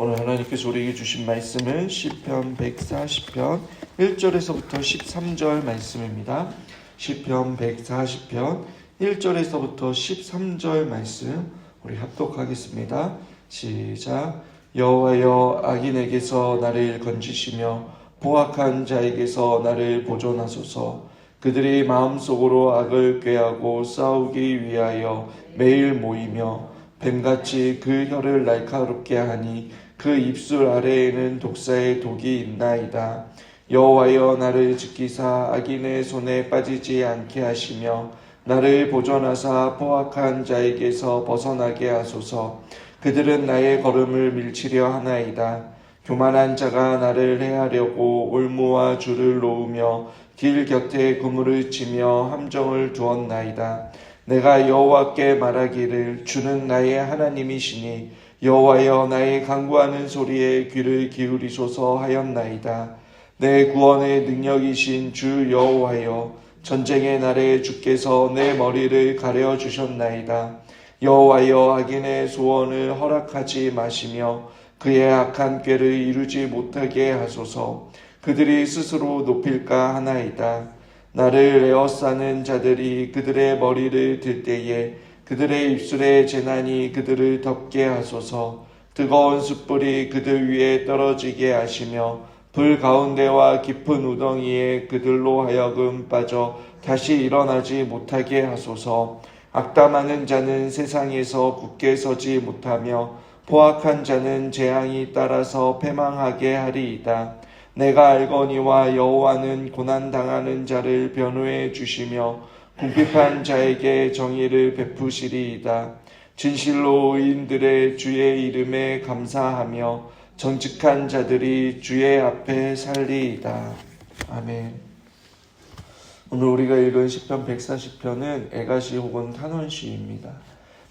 오늘 하나님께서 우리에게 주신 말씀은 시편 140편 1절에서부터 13절 말씀입니다. 시편 140편 1절에서부터 13절 말씀 우리 합독하겠습니다. 시작. 여호와여, 악인에게서 나를 건지시며 포악한 자에게서 나를 보존하소서. 그들이 마음속으로 악을 꾀하고 싸우기 위하여 매일 모이며 뱀같이 그 혀를 날카롭게 하니 그 입술 아래에는 독사의 독이 있나이다. 여호와여, 나를 지키사 악인의 손에 빠지지 않게 하시며 나를 보존하사 포악한 자에게서 벗어나게 하소서. 그들은 나의 걸음을 밀치려 하나이다. 교만한 자가 나를 해하려고 올무와 줄을 놓으며 길 곁에 그물을 치며 함정을 두었나이다. 내가 여호와께 말하기를 주는 나의 하나님이시니 여호와여, 나의 간구하는 소리에 귀를 기울이소서 하였나이다. 내 구원의 능력이신 주 여호와여, 전쟁의 날에 주께서 내 머리를 가려주셨나이다. 여호와여, 악인의 소원을 허락하지 마시며 그의 악한 꾀를 이루지 못하게 하소서. 그들이 스스로 높일까 하나이다. 나를 에워싸는 자들이 그들의 머리를 들 때에 그들의 입술에 재난이 그들을 덮게 하소서. 뜨거운 숯불이 그들 위에 떨어지게 하시며 불 가운데와 깊은 우덩이에 그들로 하여금 빠져 다시 일어나지 못하게 하소서. 악담하는 자는 세상에서 굳게 서지 못하며 포악한 자는 재앙이 따라서 패망하게 하리이다. 내가 알거니와 여호와는 고난당하는 자를 변호해 주시며 궁핍한 자에게 정의를 베푸시리이다. 진실로 의인들의 주의 이름에 감사하며 정직한 자들이 주의 앞에 살리이다. 아멘. 오늘 우리가 읽은 시편 140편은 애가시 혹은 탄원시입니다.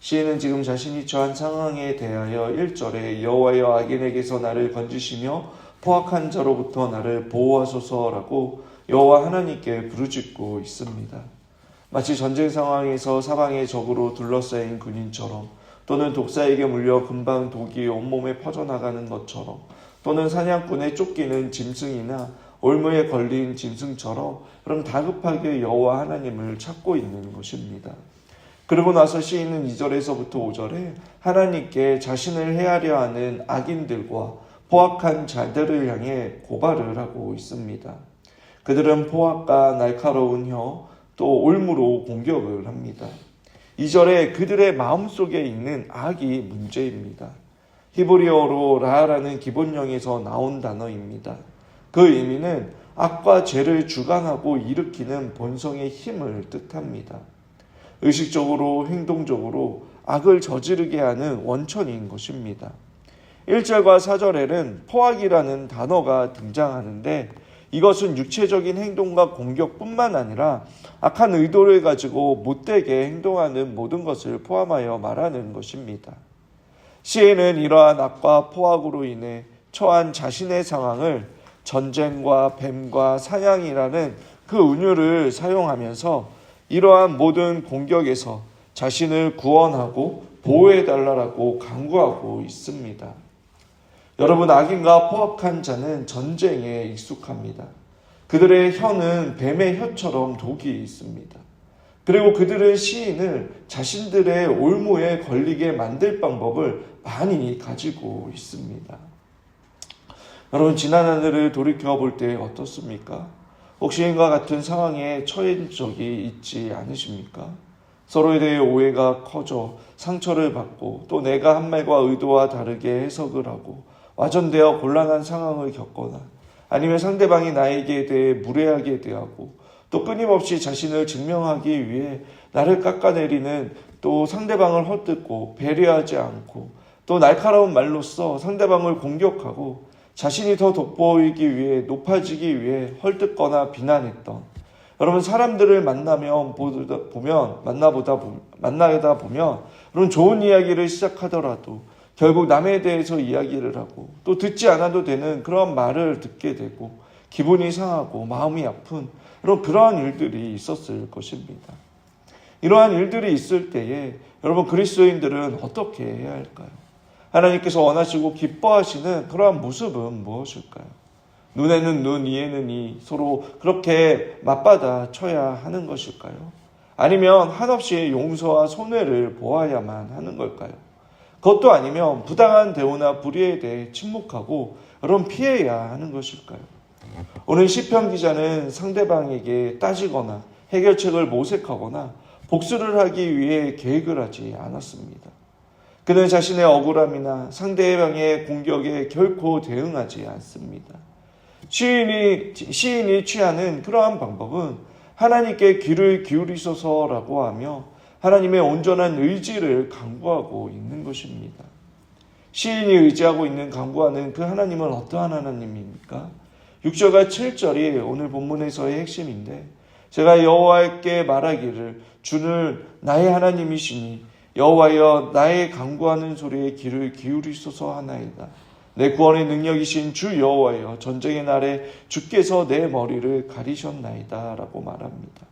시인은 지금 자신이 처한 상황에 대하여 1절에 여호와여, 악인에게서 나를 건지시며 포악한 자로부터 나를 보호하소서라고 여호와 하나님께 부르짖고 있습니다. 마치 전쟁 상황에서 사방의 적으로 둘러싸인 군인처럼, 또는 독사에게 물려 금방 독이 온몸에 퍼져나가는 것처럼, 또는 사냥꾼에 쫓기는 짐승이나 올무에 걸린 짐승처럼 그럼 다급하게 여호와 하나님을 찾고 있는 것입니다. 그리고 나서 시인은 2절에서부터 5절에 하나님께 자신을 해하려 하는 악인들과 포악한 자들을 향해 고발을 하고 있습니다. 그들은 포악과 날카로운 혀, 또 올무로 공격을 합니다. 2절에 그들의 마음속에 있는 악이 문제입니다. 히브리어로 라라는 기본형에서 나온 단어입니다. 그 의미는 악과 죄를 주관하고 일으키는 본성의 힘을 뜻합니다. 의식적으로, 행동적으로 악을 저지르게 하는 원천인 것입니다. 1절과 4절에는 포악이라는 단어가 등장하는데 이것은 육체적인 행동과 공격뿐만 아니라 악한 의도를 가지고 못되게 행동하는 모든 것을 포함하여 말하는 것입니다. 시인은 이러한 악과 포악으로 인해 처한 자신의 상황을 전쟁과 뱀과 사냥이라는 그 은유를 사용하면서 이러한 모든 공격에서 자신을 구원하고 보호해달라고 간구하고 있습니다. 여러분, 악인과 포악한 자는 전쟁에 익숙합니다. 그들의 혀는 뱀의 혀처럼 독이 있습니다. 그리고 그들은 시인을 자신들의 올무에 걸리게 만들 방법을 많이 가지고 있습니다. 여러분, 지난 한 해를 돌이켜 볼 때 어떻습니까? 혹시 이와 같은 상황에 처한 적이 있지 않으십니까? 서로에 대해 오해가 커져 상처를 받고 또 내가 한 말과 의도와 다르게 해석을 하고 와전되어 곤란한 상황을 겪거나 아니면 상대방이 나에게 대해 무례하게 대하고 또 끊임없이 자신을 증명하기 위해 나를 깎아내리는, 또 상대방을 헛듣고 배려하지 않고 또 날카로운 말로써 상대방을 공격하고 자신이 더 돋보이기 위해, 높아지기 위해 헐뜯거나 비난했던, 여러분, 사람들을 만나다 보면 여러분, 좋은 이야기를 시작하더라도 결국 남에 대해서 이야기를 하고 또 듣지 않아도 되는 그런 말을 듣게 되고 기분이 상하고 마음이 아픈 그러한 일들이 있었을 것입니다. 이러한 일들이 있을 때에 여러분, 그리스도인들은 어떻게 해야 할까요? 하나님께서 원하시고 기뻐하시는 그러한 모습은 무엇일까요? 눈에는 눈, 이에는 이, 서로 그렇게 맞받아 쳐야 하는 것일까요? 아니면 한없이 용서와 손해를 보아야만 하는 걸까요? 그것도 아니면 부당한 대우나 불의에 대해 침묵하고 여러분 피해야 하는 것일까요? 오늘 시편 기자는 상대방에게 따지거나 해결책을 모색하거나 복수를 하기 위해 계획을 하지 않았습니다. 그는 자신의 억울함이나 상대방의 공격에 결코 대응하지 않습니다. 시인이 취하는 그러한 방법은 하나님께 귀를 기울이소서라고 하며 하나님의 온전한 의지를 간구하고 있는 것입니다. 시인이 의지하고 있는 간구하는 그 하나님은 어떠한 하나님입니까? 6절과 7절이 오늘 본문에서의 핵심인데 제가 여호와께 말하기를 주는 나의 하나님이시니 여호와여 나의 간구하는 소리에 귀를 기울이소서 하나이다. 내 구원의 능력이신 주 여호와여 전쟁의 날에 주께서 내 머리를 가리셨나이다 라고 말합니다.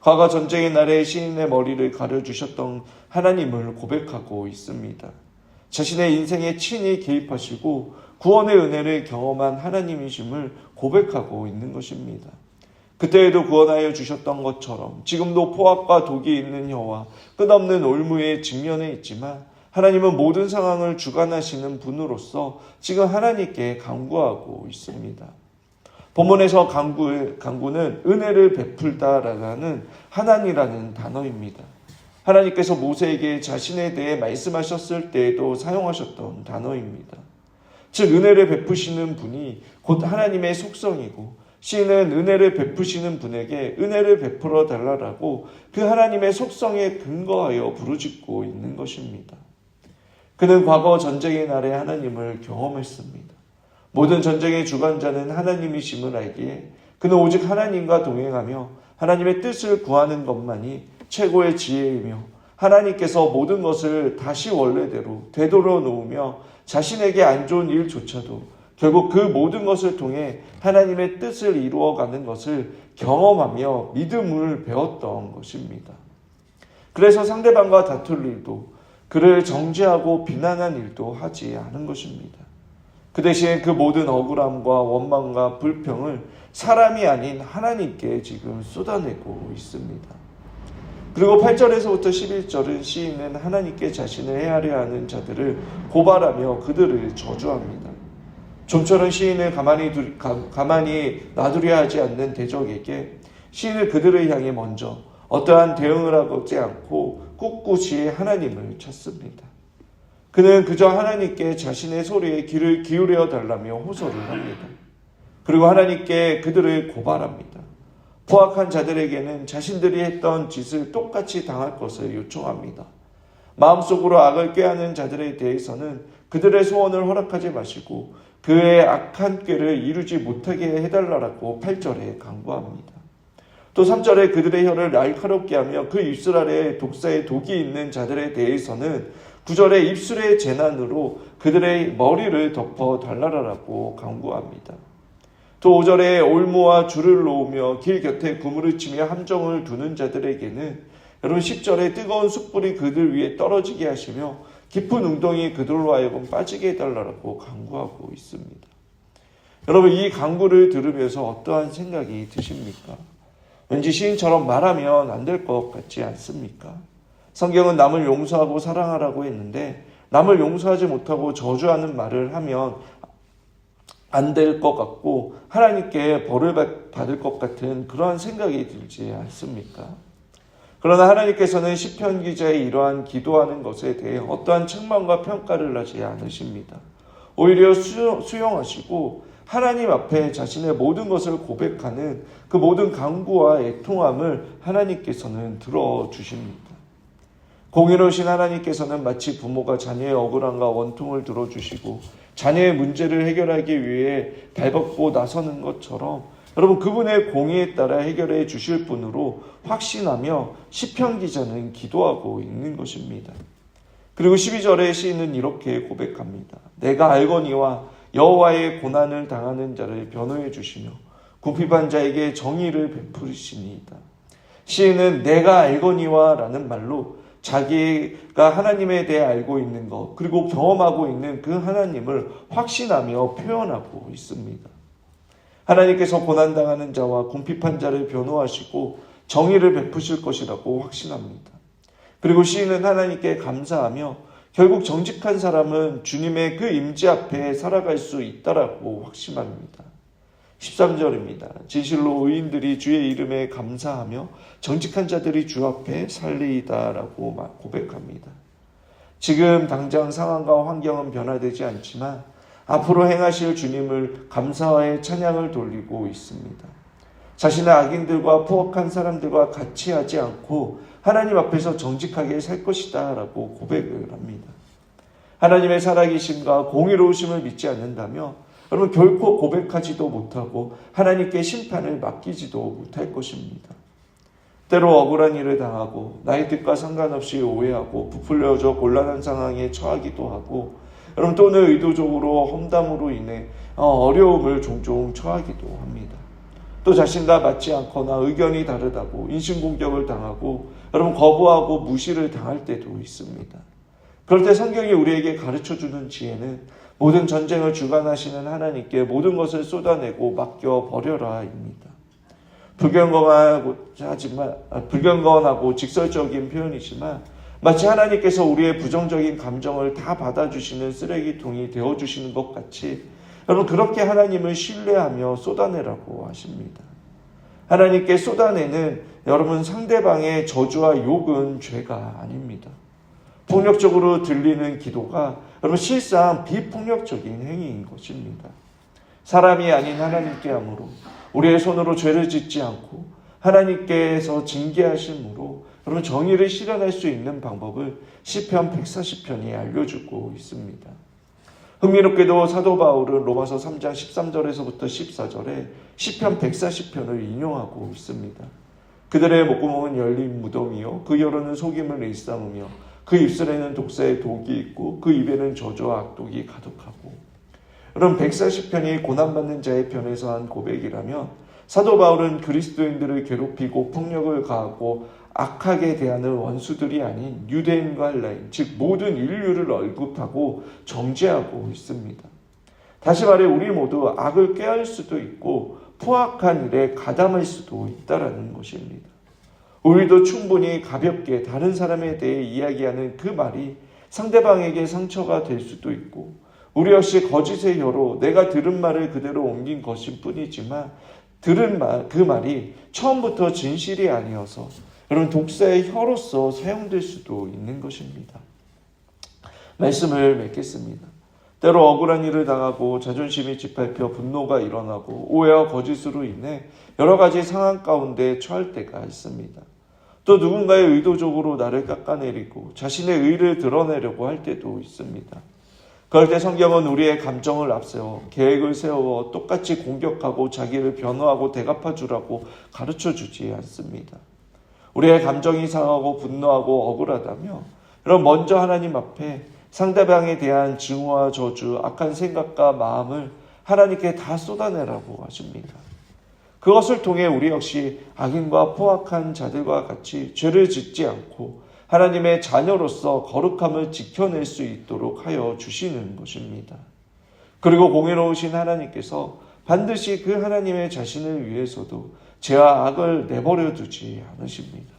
과거 전쟁의 날에 시인의 머리를 가려주셨던 하나님을 고백하고 있습니다. 자신의 인생에 친히 개입하시고 구원의 은혜를 경험한 하나님이심을 고백하고 있는 것입니다. 그때에도 구원하여 주셨던 것처럼 지금도 포악과 독이 있는 혀와 끝없는 올무에 직면해 있지만 하나님은 모든 상황을 주관하시는 분으로서 지금 하나님께 간구하고 있습니다. 본문에서 간구는 은혜를 베풀다라는 하나니라는 단어입니다. 하나님께서 모세에게 자신에 대해 말씀하셨을 때에도 사용하셨던 단어입니다. 즉 은혜를 베푸시는 분이 곧 하나님의 속성이고 시인은 은혜를 베푸시는 분에게 은혜를 베풀어 달라고 그 하나님의 속성에 근거하여 부르짖고 있는 것입니다. 그는 과거 전쟁의 날에 하나님을 경험했습니다. 모든 전쟁의 주관자는 하나님이심을 알기에 그는 오직 하나님과 동행하며 하나님의 뜻을 구하는 것만이 최고의 지혜이며 하나님께서 모든 것을 다시 원래대로 되돌려 놓으며 자신에게 안 좋은 일조차도 결국 그 모든 것을 통해 하나님의 뜻을 이루어가는 것을 경험하며 믿음을 배웠던 것입니다. 그래서 상대방과 다툴 일도 그를 정죄하고 비난한 일도 하지 않은 것입니다. 그 대신 그 모든 억울함과 원망과 불평을 사람이 아닌 하나님께 지금 쏟아내고 있습니다. 그리고 8절에서부터 11절은 시인은 하나님께 자신을 헤아려 하는 자들을 고발하며 그들을 저주합니다. 좀처럼 시인을 가만히 놔두려 하지 않는 대적에게 시인은 그들을 향해 먼저 어떠한 대응을 하지 않고 꿋꿋이 하나님을 찾습니다. 그는 그저 하나님께 자신의 소리에 귀를 기울여 달라며 호소를 합니다. 그리고 하나님께 그들을 고발합니다. 포악한 자들에게는 자신들이 했던 짓을 똑같이 당할 것을 요청합니다. 마음속으로 악을 꾀하는 자들에 대해서는 그들의 소원을 허락하지 마시고 그의 악한 꾀를 이루지 못하게 해달라고 8절에 간구합니다. 또 3절에 그들의 혀를 날카롭게 하며 그 입술 아래에 독사의 독이 있는 자들에 대해서는 9절에 입술의 재난으로 그들의 머리를 덮어 달라라고 간구합니다. 또 5절에 올무와 줄을 놓으며 길 곁에 그물을 치며 함정을 두는 자들에게는 여러분 10절에 뜨거운 숯불이 그들 위에 떨어지게 하시며 깊은 웅덩이 그들로 하여금 빠지게 해달라고 간구하고 있습니다. 여러분 이 간구를 들으면서 어떠한 생각이 드십니까? 왠지 시인처럼 말하면 안 될 것 같지 않습니까? 성경은 남을 용서하고 사랑하라고 했는데 남을 용서하지 못하고 저주하는 말을 하면 안 될 것 같고 하나님께 벌을 받을 것 같은 그러한 생각이 들지 않습니까? 그러나 하나님께서는 시편 기자의 이러한 기도하는 것에 대해 어떠한 책망과 평가를 하지 않으십니다. 오히려 수용하시고 하나님 앞에 자신의 모든 것을 고백하는 그 모든 간구와 애통함을 하나님께서는 들어주십니다. 공의로우신 하나님께서는 마치 부모가 자녀의 억울함과 원통을 들어주시고 자녀의 문제를 해결하기 위해 발벗고 나서는 것처럼 여러분 그분의 공의에 따라 해결해 주실 분으로 확신하며 시편 기자는 기도하고 있는 것입니다. 그리고 12절에 시인은 이렇게 고백합니다. 내가 알거니와 여호와의 고난을 당하는 자를 변호해 주시며 궁핍한 자에게 정의를 베푸시니이다. 시인은 내가 알거니와 라는 말로 자기가 하나님에 대해 알고 있는 것, 그리고 경험하고 있는 그 하나님을 확신하며 표현하고 있습니다. 하나님께서 고난당하는 자와 궁핍한 자를 변호하시고 정의를 베푸실 것이라고 확신합니다. 그리고 시인은 하나님께 감사하며 결국 정직한 사람은 주님의 그 임재 앞에 살아갈 수 있다라고 확신합니다. 13절입니다. 진실로 의인들이 주의 이름에 감사하며 정직한 자들이 주 앞에 살리이다라고 고백합니다. 지금 당장 상황과 환경은 변화되지 않지만 앞으로 행하실 주님을 감사의 찬양을 돌리고 있습니다. 자신의 악인들과 포악한 사람들과 같이 하지 않고 하나님 앞에서 정직하게 살 것이다 라고 고백을 합니다. 하나님의 살아계심과 공의로우심을 믿지 않는다며 여러분 결코 고백하지도 못하고 하나님께 심판을 맡기지도 못할 것입니다. 때로 억울한 일을 당하고 나의 뜻과 상관없이 오해하고 부풀려져 곤란한 상황에 처하기도 하고 여러분 또는 의도적으로 험담으로 인해 어려움을 종종 처하기도 합니다. 또 자신과 맞지 않거나 의견이 다르다고 인신공격을 당하고 여러분 거부하고 무시를 당할 때도 있습니다. 그럴 때 성경이 우리에게 가르쳐주는 지혜는 모든 전쟁을 주관하시는 하나님께 모든 것을 쏟아내고 맡겨버려라입니다. 불경건하고 직설적인 표현이지만 마치 하나님께서 우리의 부정적인 감정을 다 받아주시는 쓰레기통이 되어주시는 것 같이 여러분 그렇게 하나님을 신뢰하며 쏟아내라고 하십니다. 하나님께 쏟아내는 여러분 상대방의 저주와 욕은 죄가 아닙니다. 폭력적으로 들리는 기도가 여러분 실상 비폭력적인 행위인 것입니다. 사람이 아닌 하나님께 함으로 우리의 손으로 죄를 짓지 않고 하나님께서 징계하심으로 여러분 정의를 실현할 수 있는 방법을 시편 140편이 알려주고 있습니다. 흥미롭게도 사도 바울은 로마서 3장 13절에서부터 14절에 시편 140편을 인용하고 있습니다. 그들의 목구멍은 열린 무덤이요 그 혀로는 속임을 일삼으며 그 입술에는 독사의 독이 있고 그 입에는 저주와 악독이 가득하고. 여러분 140편이 고난받는 자의 편에서 한 고백이라면 사도 바울은 그리스도인들을 괴롭히고 폭력을 가하고 악하게 대하는 원수들이 아닌 유대인과 헬라인, 즉 모든 인류를 얼굽하고 정죄하고 있습니다. 다시 말해 우리 모두 악을 꾀할 수도 있고 포악한 일에 가담할 수도 있다라는 것입니다. 우리도 충분히 가볍게 다른 사람에 대해 이야기하는 그 말이 상대방에게 상처가 될 수도 있고 우리 역시 거짓의 혀로 내가 들은 말을 그대로 옮긴 것일 뿐이지만 들은 그 말이 처음부터 진실이 아니어서 여러분 독사의 혀로서 사용될 수도 있는 것입니다. 말씀을 맺겠습니다. 때로 억울한 일을 당하고 자존심이 짓밟혀 분노가 일어나고 오해와 거짓으로 인해 여러 가지 상황 가운데 처할 때가 있습니다. 또 누군가의 의도적으로 나를 깎아내리고 자신의 의를 드러내려고 할 때도 있습니다. 그럴 때 성경은 우리의 감정을 앞세워 계획을 세워 똑같이 공격하고 자기를 변호하고 대갚아주라고 가르쳐주지 않습니다. 우리의 감정이 상하고 분노하고 억울하다며 그럼 먼저 하나님 앞에 상대방에 대한 증오와 저주, 악한 생각과 마음을 하나님께 다 쏟아내라고 하십니다. 그것을 통해 우리 역시 악인과 포악한 자들과 같이 죄를 짓지 않고 하나님의 자녀로서 거룩함을 지켜낼 수 있도록 하여 주시는 것입니다. 그리고 공의로우신 하나님께서 반드시 그 하나님의 자신을 위해서도 죄와 악을 내버려 두지 않으십니다.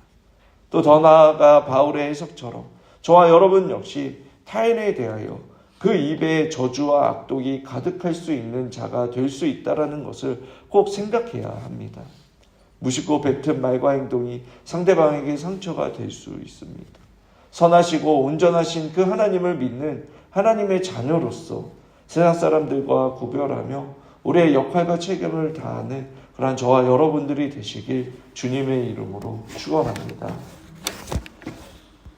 또 더 나아가 바울의 해석처럼 저와 여러분 역시 타인에 대하여 그 입에 저주와 악독이 가득할 수 있는 자가 될 수 있다는 것을 꼭 생각해야 합니다. 무심코 뱉은 말과 행동이 상대방에게 상처가 될 수 있습니다. 선하시고 온전하신 그 하나님을 믿는 하나님의 자녀로서 세상 사람들과 구별하며 우리의 역할과 책임을 다하는 그러한 저와 여러분들이 되시길 주님의 이름으로 축원합니다.